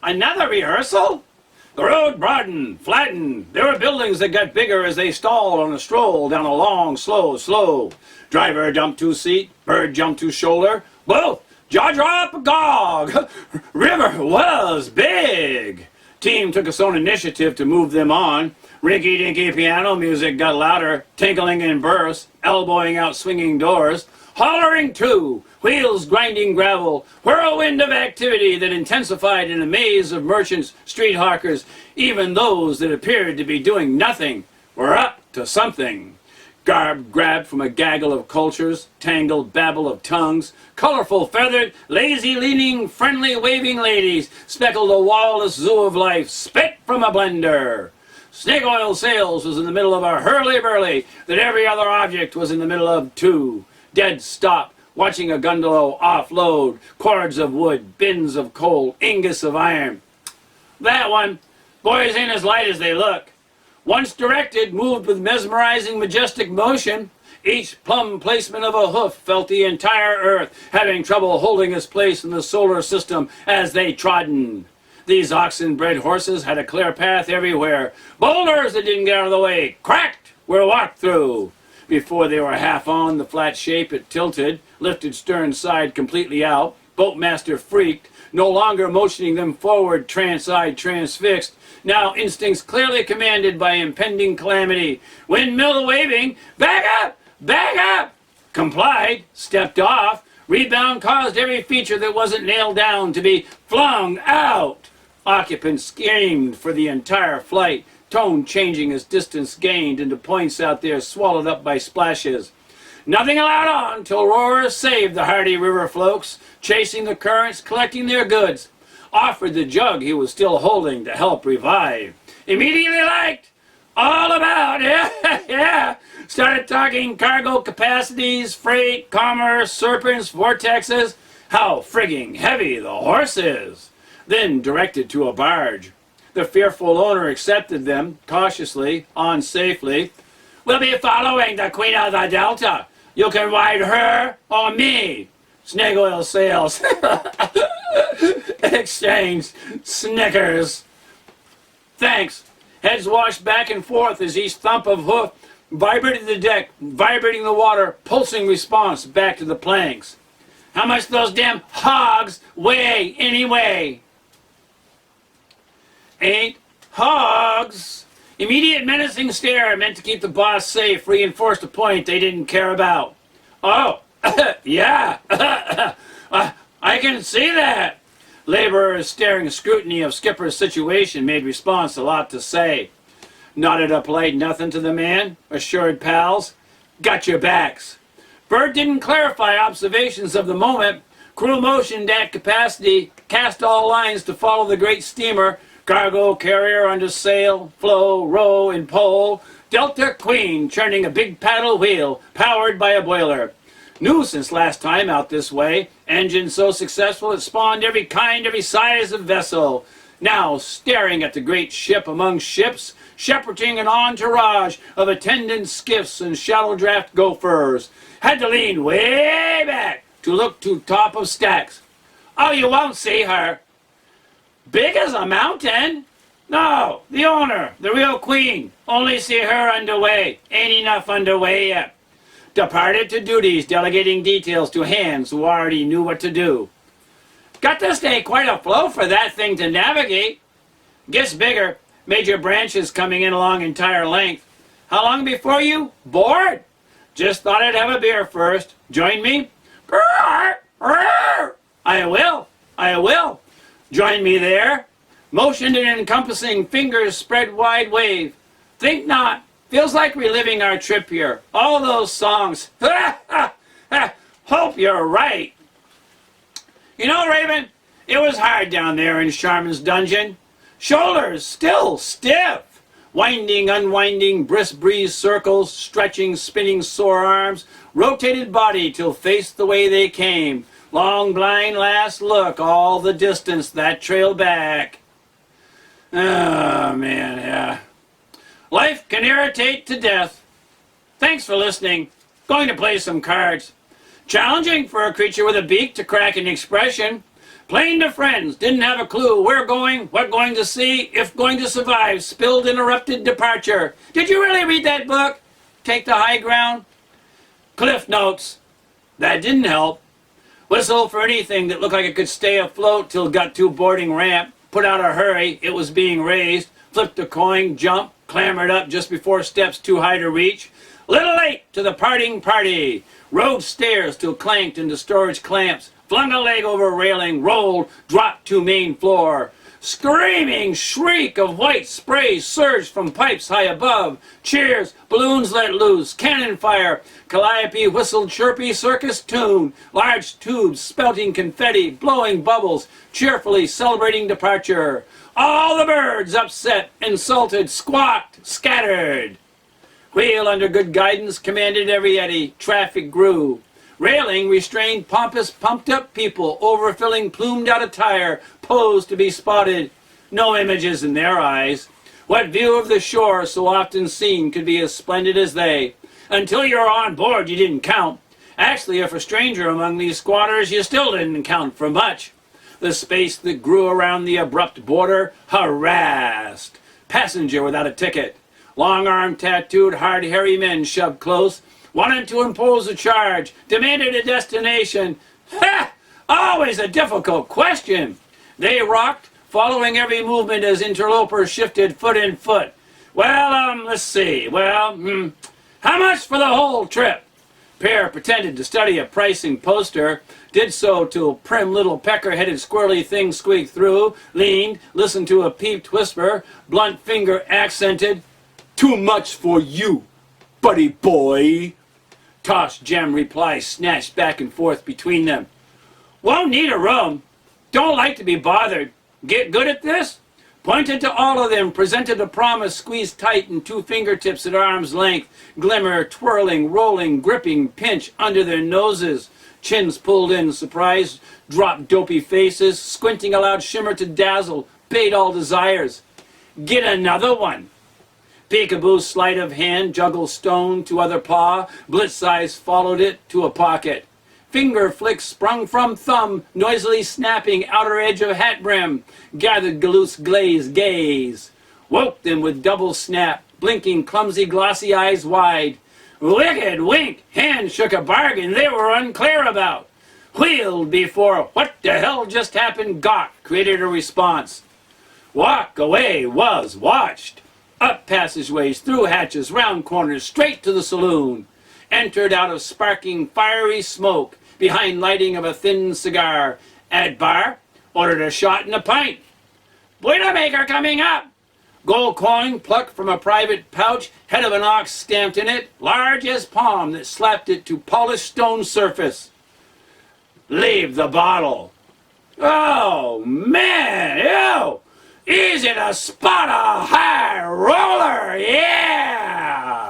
Another rehearsal? The road broadened, flattened. There were buildings that got bigger as they stalled on a stroll down a long, slow. Driver jumped to seat, bird jumped to shoulder. Both jaw drop agog. River was big. Team took its own initiative to move them on. Rinky-dinky piano music got louder, tinkling in bursts, elbowing out swinging doors. Hollering too, wheels grinding gravel, whirlwind of activity that intensified in a maze of merchants, street hawkers. Even those that appeared to be doing nothing were up to something. Garb grabbed from a gaggle of cultures, tangled babble of tongues, colorful, feathered, lazy-leaning, friendly, waving ladies speckled a wall-less zoo of life, spit from a blender. Snake oil sales was in the middle of a hurly-burly that every other object was in the middle of too. Dead stop, watching a gondola offload, cords of wood, bins of coal, ingots of iron. That one, boys ain't as light as they look. Once directed, moved with mesmerizing, majestic motion. Each plumb placement of a hoof felt the entire earth having trouble holding its place in the solar system as they trodden. These oxen-bred horses had a clear path everywhere. Boulders that didn't get out of the way, cracked, were walked through. Before they were half on the flat shape, it tilted, lifted stern side completely out. Boatmaster freaked, no longer motioning them forward, trance-eyed, transfixed. Now instincts clearly commanded by impending calamity. Windmill waving, back up! Complied, stepped off. Rebound caused every feature that wasn't nailed down to be flung out. Occupants screamed for the entire flight, tone changing as distance gained into points out there swallowed up by splashes. Nothing allowed on till roarers saved the hardy river folks, chasing the currents, collecting their goods. Offered the jug he was still holding to help revive. Immediately liked. All about, yeah. Started talking cargo capacities, freight, commerce, serpents, vortexes. How frigging heavy the horse is. Then directed to a barge. The fearful owner accepted them, cautiously, on safely. We'll be following the Queen of the Delta. You can ride her or me. Snake oil sales. Exchange. Snickers. Thanks. Heads washed back and forth as each thump of hoof vibrated the deck, vibrating the water, pulsing response back to the planks. How much those damn hogs weigh anyway? Ain't hogs. Immediate menacing stare meant to keep the boss safe, reinforced a point they didn't care about. Oh, yeah, I can see that. Laborers staring scrutiny of skipper's situation made response a lot to say. Nodded a polite nothing to the man, assured pals, got your backs. Bird didn't clarify observations of the moment. Crew motioned at capacity, cast all lines to follow the great steamer, cargo carrier under sail, flow, row, and pole. Delta Queen churning a big paddle wheel, powered by a boiler. New since last time out this way. Engine so successful it spawned every kind, every size of vessel. Now staring at the great ship among ships, shepherding an entourage of attendant skiffs and shallow draft gophers. Had to lean way back to look to top of stacks. Oh, you won't see her. Big as a mountain? No, the owner, the real queen. Only see her underway. Ain't enough underway yet. Departed to duties, delegating details to hands who already knew what to do. Got to stay quite afloat for that thing to navigate. Gets bigger. Major branches coming in along entire length. How long before you? Bored? Just thought I'd have a beer first. Join me? I will. Join me there. Motioned and encompassing fingers spread wide wave. Think not. Feels like reliving our trip here. All those songs. Hope you're right. You know, Raven, it was hard down there in Charmin's dungeon. Shoulders still stiff. Winding, unwinding, brisk breeze circles, stretching, spinning sore arms, rotated body till faced the way they came. Long, blind last look, all the distance that trail back. Oh, man, yeah. Life can irritate to death. Thanks for listening. Going to play some cards. Challenging for a creature with a beak to crack an expression. Plain to friends, didn't have a clue. Where going, what going to see, if going to survive, spilled interrupted departure. Did you really read that book? Take the high ground? Cliff notes. That didn't help. Whistle for anything that looked like it could stay afloat till got to boarding ramp. Put out a hurry, it was being raised. Flipped a coin, jump, clambered up just before steps too high to reach. Little late to the parting party. Rode stairs till clanked into storage clamps. Flung a leg over railing, rolled, dropped to main floor. Screaming shriek of white spray surged from pipes high above. Cheers, balloons let loose, cannon fire. Calliope whistled chirpy circus tune. Large tubes spouting confetti, blowing bubbles, cheerfully celebrating departure. All the birds upset, insulted, squawked, scattered. Wheel under good guidance commanded every eddy. Traffic grew. Railing restrained pompous, pumped-up people, overfilling plumed-out attire, posed to be spotted. No images in their eyes. What view of the shore so often seen could be as splendid as they? Until you're on board, you didn't count. Actually, if a stranger among these squatters, you still didn't count for much. The space that grew around the abrupt border harassed. Passenger without a ticket. Long-armed, tattooed, hard, hairy men shoved close, wanted to impose a charge, demanded a destination. Ha! Always a difficult question. They rocked, following every movement as interlopers shifted foot in foot. Well, let's see. How much for the whole trip? Pair pretended to study a pricing poster, did so till prim little pecker-headed squirrely thing squeaked through, leaned, listened to a peeped whisper, blunt finger accented, "Too much for you, buddy boy." Tossed gem reply snatched back and forth between them. "Won't need a room. Don't like to be bothered. Get good at this?" Pointed to all of them, presented a promise squeezed tight in two fingertips at arm's length, glimmer, twirling, rolling, gripping, pinch under their noses. Chins pulled in, surprise, dropped dopey faces, squinting allowed shimmer to dazzle, bait all desires. "Get another one." Peekaboo sleight of hand, juggle stone to other paw, blitz eyes followed it to a pocket. Finger flicks sprung from thumb, noisily snapping outer edge of hat brim, gathered Galoot's glazed gaze. Woke them with double snap, blinking clumsy glossy eyes wide. Wicked wink, hand shook a bargain they were unclear about. Wheeled before what the hell just happened got, created a response. Walk away was watched. Up passageways, through hatches, round corners, straight to the saloon. Entered out of sparking, fiery smoke, behind lighting of a thin cigar. At bar, ordered a shot and a pint. Boilermaker coming up. Gold coin plucked from a private pouch, head of an ox stamped in it, large as palm that slapped it to polished stone surface. Leave the bottle. Oh, man, ew! Easy to spot a high roller, yeah!